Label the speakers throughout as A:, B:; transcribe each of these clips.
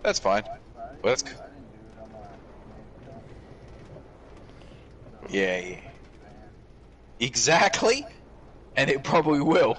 A: That's fine. Well, that's yeah. Exactly, and it probably will.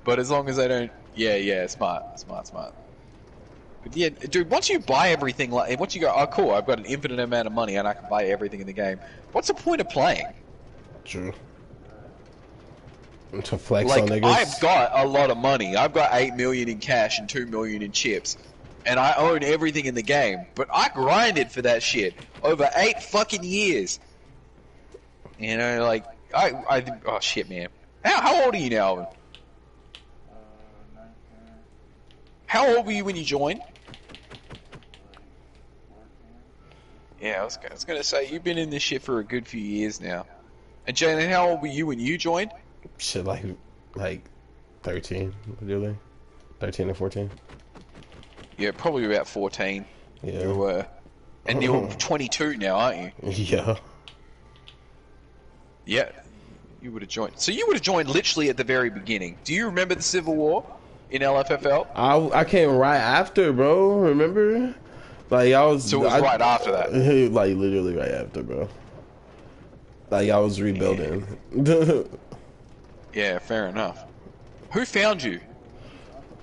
A: But as long as I don't, yeah, smart. But yeah, dude, once you buy everything, like once you go, oh cool, I've got an infinite amount of money and I can buy everything in the game. What's the point of playing?
B: True. To flex on
A: Like,
B: niggas.
A: I've got a lot of money. I've got 8 million in cash and 2 million in chips. And I own everything in the game. But I grinded for that shit over 8 fucking years. You know, like, oh shit, man. How old are you now, Alvin? How old were you when you joined? Yeah, I was gonna say, you've been in this shit for a good few years now. And Jalen, how old were you when you joined?
B: Shit, like 13, literally. 13 or 14.
A: Yeah, probably about 14.
B: Yeah.
A: You were. And you're 22 now, aren't you?
B: Yeah.
A: Yeah. You would have joined. So you would have joined literally at the very beginning. Do you remember the Civil War in LFFL?
B: I came right after, bro. Remember? Like I was.
A: So it was right after that.
B: Like literally right after, bro. Like I was rebuilding.
A: Yeah, fair enough. Who found you?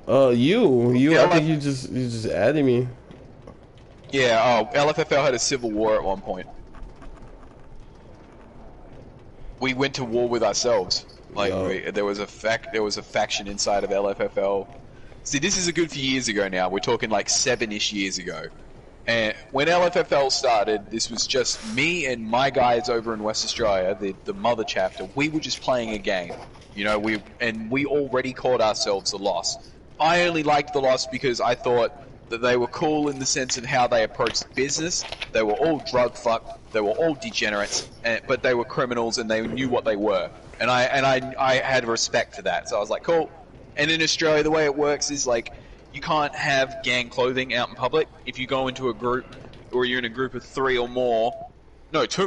B: You.
A: Yeah,
B: I think you just added me.
A: Yeah. Oh, LFFL had a civil war at one point. We went to war with ourselves. Like there was a faction inside of LFFL. See, this is a good few years ago now. We're talking like 7-ish years ago. And when LFFL started, this was just me and my guys over in West Australia, the mother chapter. We were just playing a game, you know. We already called ourselves a loss. I only liked the loss because I thought that they were cool in the sense of how they approached business. They were all drug fucked. They were all degenerates, but they were criminals and they knew what they were. And I had respect for that. So I was like, cool. And in Australia, the way it works is like, you can't have gang clothing out in public. If you go into a group, or you're in a group of 3 or more,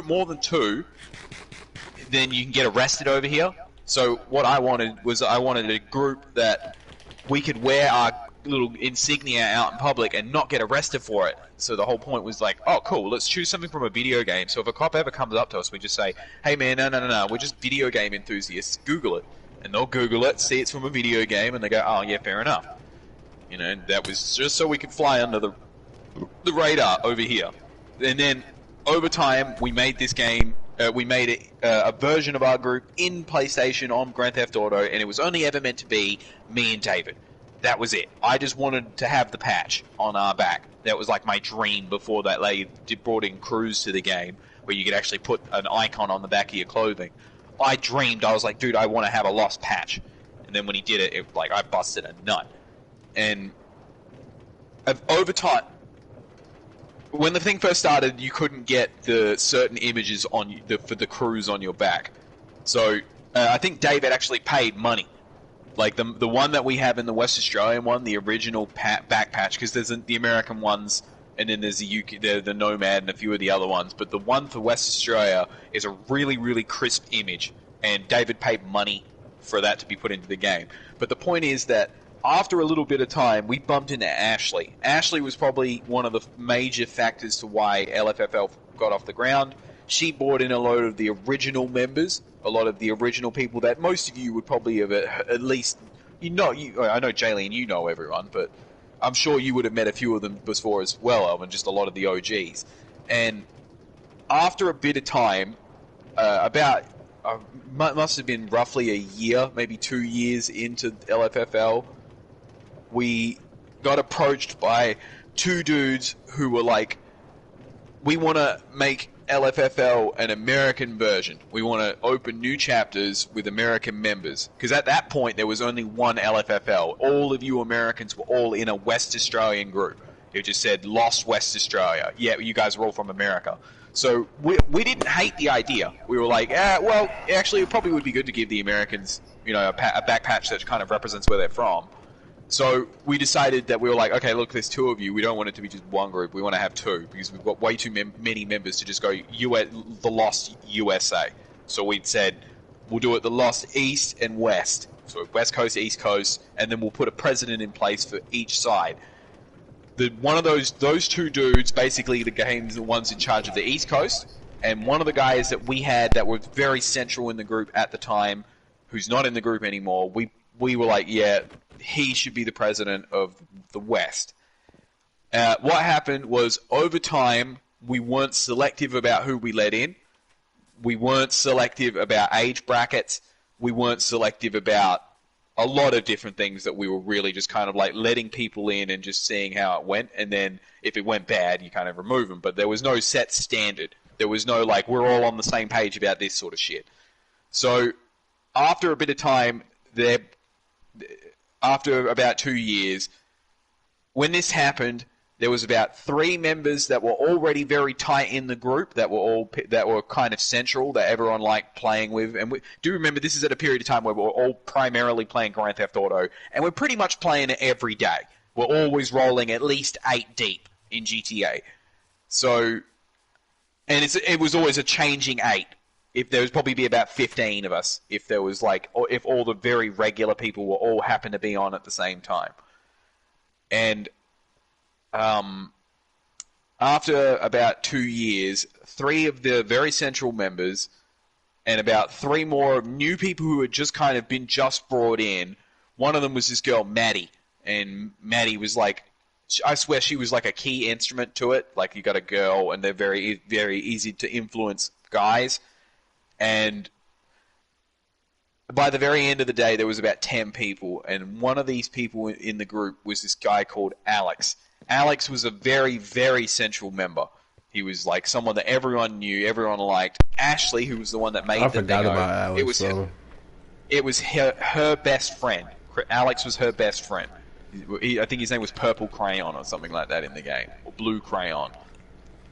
A: more than 2, then you can get arrested over here. So what I wanted was a group that we could wear our little insignia out in public and not get arrested for it. So the whole point was like, oh cool, let's choose something from a video game. So if a cop ever comes up to us, we just say, hey man, no, we're just video game enthusiasts, Google it. And they'll Google it, see it's from a video game, and they go, oh yeah, fair enough. You know, that was just so we could fly under the radar over here. And then, over time, we made this game, we made a version of our group in PlayStation on Grand Theft Auto, and it was only ever meant to be me and David. That was it. I just wanted to have the patch on our back. That was like my dream before that they brought in Cruise to the game, where you could actually put an icon on the back of your clothing. I was like, dude, I want to have a Lost patch. And then when he did it, I busted a nut. And over time, when the thing first started, you couldn't get the certain images on for the Cruise on your back. So I think David actually paid money, like the one that we have in the West Australian one, the original back patch, because there's the American ones, and then there's the UK, the Nomad, and a few of the other ones. But the one for West Australia is a really, really crisp image, and David paid money for that to be put into the game. But the point is that after a little bit of time, we bumped into Ashley. Ashley was probably one of the major factors to why LFFL got off the ground. She brought in a load of the original members, a lot of the original people that most of you would probably have at least, I know Jaylene, you know everyone, but I'm sure you would have met a few of them before as well, Alvin, just a lot of the OGs. And after a bit of time, must have been roughly a year, maybe 2 years into LFFL, we got approached by 2 dudes who were like, we want to make LFFL an American version. We want to open new chapters with American members. Because at that point, there was only one LFFL. All of you Americans were all in a West Australian group. It just said, Lost West Australia. Yeah, you guys are all from America. So we didn't hate the idea. We were like, well, actually, it probably would be good to give the Americans, a back patch that kind of represents where they're from. So we decided that we were like, okay, look, there's 2 of you. We don't want it to be just one group. We want to have 2 because we've got way too many members to just go the Lost USA. So we said we'll do it the Lost East and West. So West Coast, East Coast, and then we'll put a president in place for each side. one of those two dudes, basically the game's the ones in charge of the East Coast, and one of the guys that we had that was very central in the group at the time, who's not in the group anymore, we were like, yeah, he should be the president of the West. What happened was, over time, we weren't selective about who we let in. We weren't selective about age brackets. We weren't selective about a lot of different things that we were really just kind of like letting people in and just seeing how it went. And then if it went bad, you kind of remove them. But there was no set standard. There was no like, we're all on the same page about this sort of shit. So after a bit of time, after about 2 years, when this happened, there was about 3 members that were already very tight in the group that were kind of central, that everyone liked playing with. And we do remember this is at a period of time where we're all primarily playing Grand Theft Auto, and we're pretty much playing it every day. We're always rolling at least 8 deep in GTA. So, and it was always a changing 8. If there was probably be about 15 of us, if there was like, or if all the very regular people were all happened to be on at the same time. And after about 2 years, 3 of the very central members and about 3 more new people who had just kind of been just brought in. One of them was this girl, Maddie. And Maddie was like, I swear she was like a key instrument to it. Like, you got a girl and they're very, very easy to influence guys. And by the very end of the day, there was about 10 people. And one of these people in the group was this guy called Alex. Alex was a very, very central member. He was like someone that everyone knew, everyone liked. Ashley, who was the one that made the thing,
B: about Alex,
A: it was her best friend. Alex was her best friend. I think his name was Purple Crayon or something like that in the game, or Blue Crayon.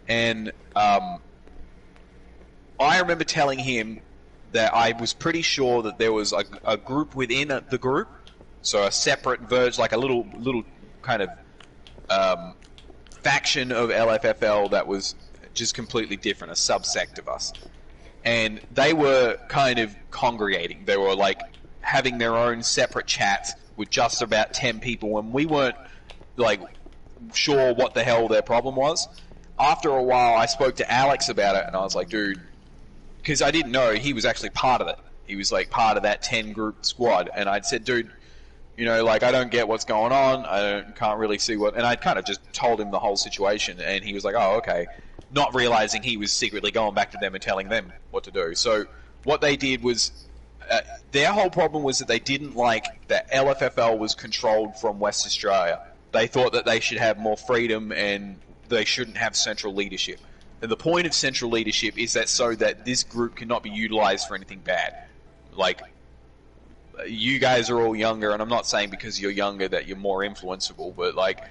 A: And I remember telling him that I was pretty sure that there was a group within the group, so a separate verge, like a little kind of faction of LFFL that was just completely different, a subsect of us. And they were kind of congregating. They were like having their own separate chats with just about 10 people, and we weren't like sure what the hell their problem was. After a while, I spoke to Alex about it, and I was like, dude, because I didn't know he was actually part of it. He was like part of that 10 group squad, and I'd said, dude, you know, like, I don't get what's going on. Can't really see what... And I kind of just told him the whole situation, and he was like, oh, okay. Not realizing he was secretly going back to them and telling them what to do. So what they did was... their whole problem was that they didn't like that LFFL was controlled from West Australia. They thought that they should have more freedom and they shouldn't have central leadership. And the point of central leadership is that so that this group cannot be utilized for anything bad. Like... you guys are all younger, and I'm not saying because you're younger that you're more influenceable, but like,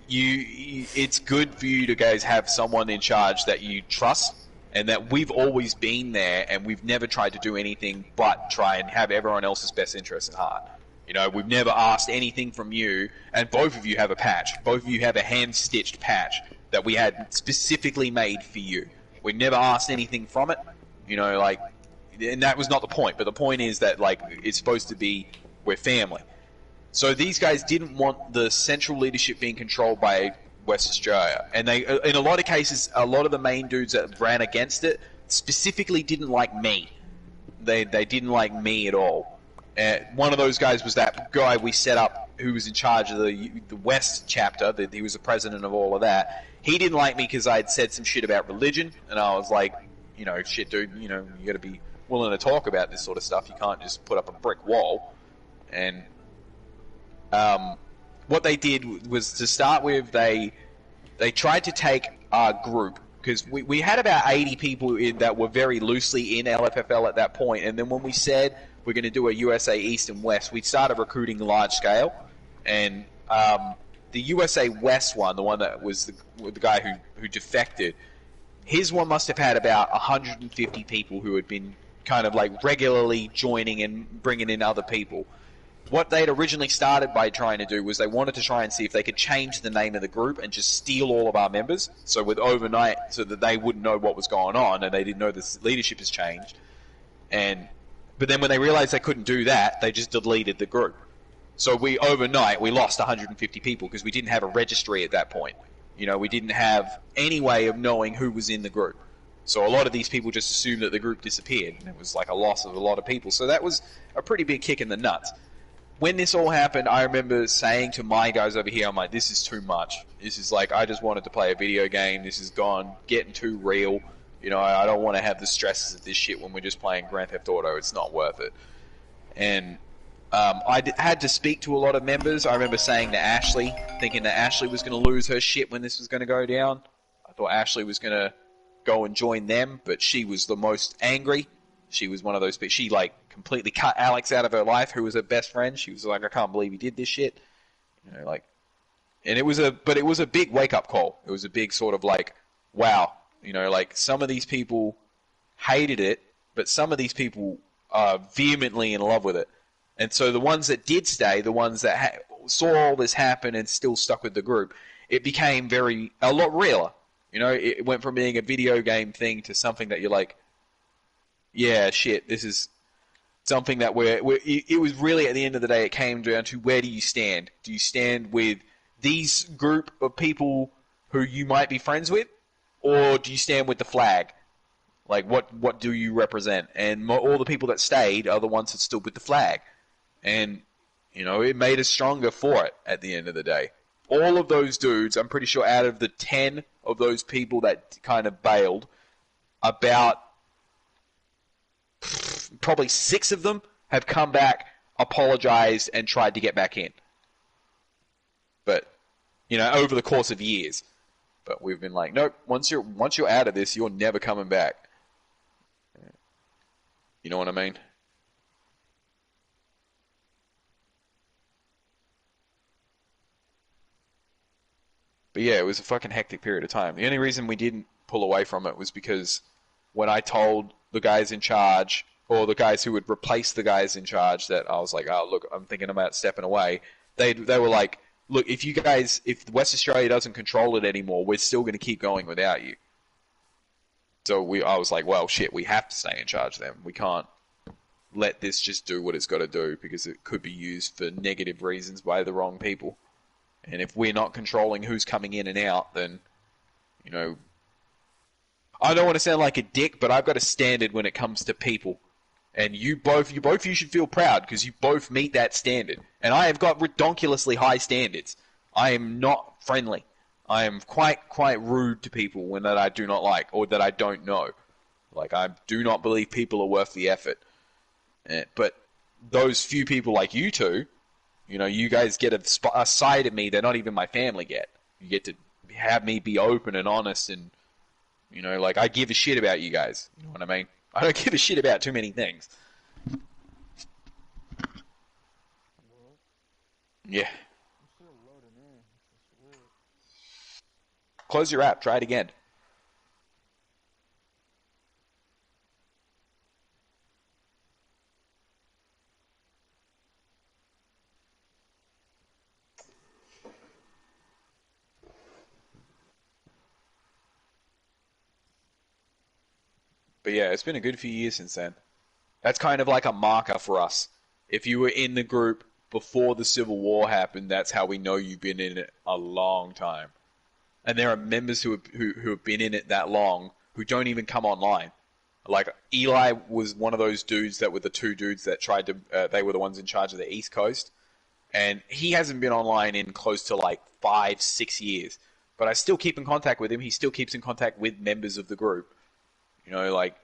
A: it's good for you to guys have someone in charge that you trust, and that we've always been there, and we've never tried to do anything but try and have everyone else's best interest at heart. You know, we've never asked anything from you, and both of you have a patch. Both of you have a hand-stitched patch that we had specifically made for you. We never asked anything from it, you know, like... And that was not the point, but the point is that, like, it's supposed to be, we're family. So these guys didn't want the central leadership being controlled by West Australia. And they, in a lot of cases, a lot of the main dudes that ran against it specifically didn't like me. They didn't like me at all. One of those guys was that guy we set up who was in charge of the West chapter. He was the president of all of that. He didn't like me because I had said some shit about religion, and I was like, you know, shit, dude, you know, you gotta be willing to talk about this sort of stuff. You can't just put up a brick wall. And what they did was, to start with, they tried to take our group, because we had about 80 people that were very loosely in LFFL at that point, and then when we said we're going to do a USA East and West, we started recruiting large scale, and the USA West one, the one that was the guy who defected, his one must have had about 150 people who had been kind of like regularly joining and bringing in other people. What they'd originally started by trying to do was they wanted to try and see if they could change the name of the group and just steal all of our members, so with overnight, so that they wouldn't know what was going on and they didn't know the leadership has changed. But then when they realized they couldn't do that, they just deleted the group. So overnight we lost 150 people because we didn't have a registry at that point. You know, we didn't have any way of knowing who was in the group. So a lot of these people just assumed that the group disappeared, and it was like a loss of a lot of people. So that was a pretty big kick in the nuts. When this all happened, I remember saying to my guys over here, I'm like, this is too much. This is like, I just wanted to play a video game. This is getting too real. You know, I don't want to have the stresses of this shit when we're just playing Grand Theft Auto. It's not worth it. And had to speak to a lot of members. I remember saying to Ashley, thinking that Ashley was going to lose her shit when this was going to go down. I thought Ashley was going to go and join them, but she was the most angry. She was one of those people. She like completely cut Alex out of her life, who was her best friend. She was like, I can't believe he did this shit. You know, like, and it was a big wake up call. It was a big sort of like, wow, you know, like some of these people hated it, but some of these people are vehemently in love with it. And so the ones that did stay, the ones that saw all this happen and still stuck with the group, it became a lot realer. You know, it went from being a video game thing to something that you're like, yeah, shit, this is something that it was really, at the end of the day, it came down to, where do you stand? Do you stand with these group of people who you might be friends with, or do you stand with the flag? Like, what do you represent? And all the people that stayed are the ones that stood with the flag. And, you know, it made us stronger for it at the end of the day. All of those dudes, I'm pretty sure out of the 10 of those people that kind of bailed, about probably 6 of them have come back, apologized, and tried to get back in. But, you know, over the course of years. But we've been like, nope, once you're out of this, you're never coming back. You know what I mean? But yeah, it was a fucking hectic period of time. The only reason we didn't pull away from it was because when I told the guys in charge, or the guys who would replace the guys in charge, that I was like, oh, look, I'm thinking about stepping away, they were like, look, if West Australia doesn't control it anymore, we're still going to keep going without you. So I was like, well, shit, we have to stay in charge then. We can't let this just do what it's got to do, because it could be used for negative reasons by the wrong people. And if we're not controlling who's coming in and out, then, you know, I don't want to sound like a dick, but I've got a standard when it comes to people. And you should feel proud, because you both meet that standard. And I have got redonkulously high standards. I am not friendly. I am quite rude to people that I do not like, or that I don't know. Like, I do not believe people are worth the effort. But those few people like you two, you know, you guys get a side of me that not even my family get. You get to have me be open and honest, and, you know, like, I give a shit about you guys. You know what I mean? I don't give a shit about too many things. Yeah. Close your app. Try it again. But yeah, it's been a good few years since then. That's kind of like a marker for us. If you were in the group before the Civil War happened, that's how we know you've been in it a long time. And there are members who have been in it that long who don't even come online. Like, Eli was one of those dudes that were the 2 dudes that tried to... they were the ones in charge of the East Coast. And he hasn't been online in close to like 5-6 years. But I still keep in contact with him. He still keeps in contact with members of the group. You know, like,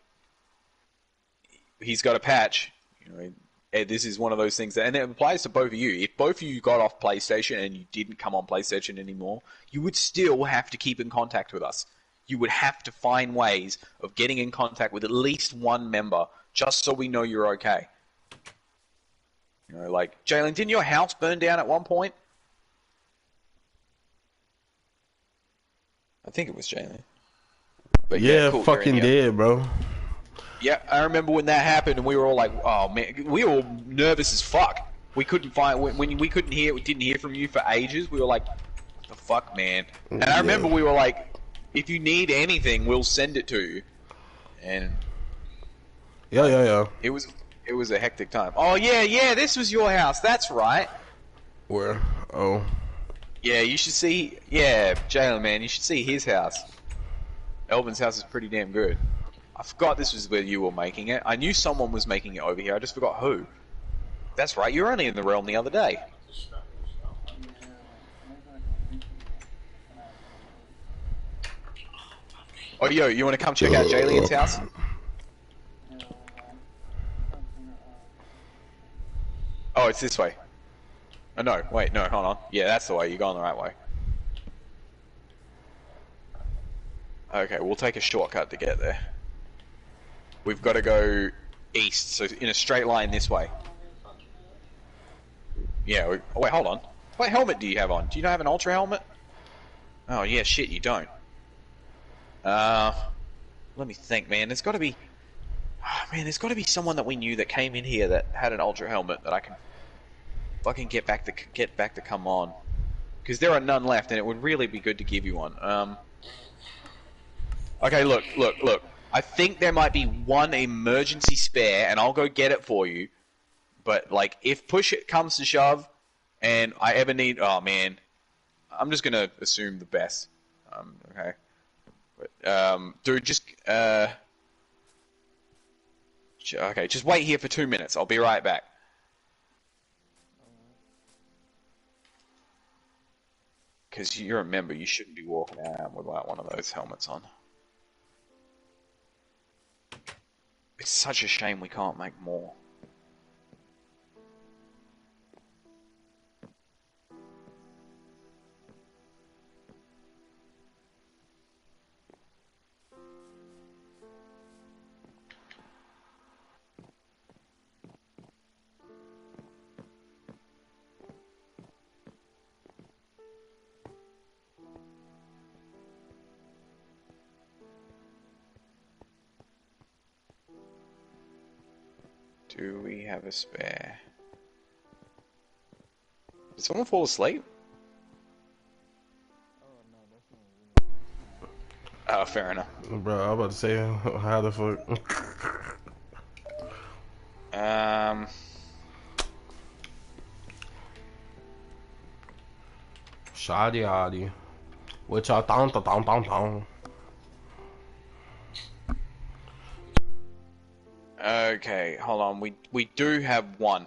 A: he's got a patch. You know, and this is one of those things that, and it applies to both of you. If both of you got off PlayStation and you didn't come on PlayStation anymore, you would still have to keep in contact with us. You would have to find ways of getting in contact with at least one member, just so we know you're okay. You know, like, Jalen, didn't your house burn down at one point? I think it was Jalen.
B: But yeah, cool, fucking did, bro.
A: Yeah, I remember when that happened, and we were all like, "Oh man," we were all nervous as fuck. We couldn't find when we didn't hear from you for ages. We were like, "What the fuck, man?" And I remember we were like, "If you need anything, we'll send it to you." And
B: yeah.
A: It was a hectic time. Oh yeah, this was your house. That's right.
B: Where? Oh.
A: Yeah, you should see. Yeah, Jalen, man, you should see his house. Elvin's house is pretty damn good. I forgot this was where you were making it. I knew someone was making it over here. I just forgot who. That's right. You were only in the realm the other day. Oh, yo, you want to come check out Jalen's house? Oh, it's this way. Oh, no, wait, no, hold on. Yeah, that's the way. You're going the right way. Okay, we'll take a shortcut to get there. We've got to go east, so in a straight line this way. Yeah, oh, wait, hold on. What helmet do you have on? Do you not have an ultra helmet? Oh, yeah, shit, you don't. Let me think, man. There's got to be... Oh, man, there's got to be someone that we knew that came in here that had an ultra helmet that I can fucking get back to come on. Because there are none left, and it would really be good to give you one. Okay, look. I think there might be one emergency spare, and I'll go get it for you. But, like, if push it comes to shove, and I ever need... Oh, man. I'm just gonna assume the best. Okay. But, dude, just... Okay, just wait here for 2 minutes. I'll be right back. Because you remember, you shouldn't be walking around without one of those helmets on. It's such a shame we can't make more. Do we have a spare? Did someone fall asleep? Oh, fair enough.
B: Bro, I'm about to say, how the fuck? Shoddy Oddy. Which are down.
A: Okay, hold on. We do have one.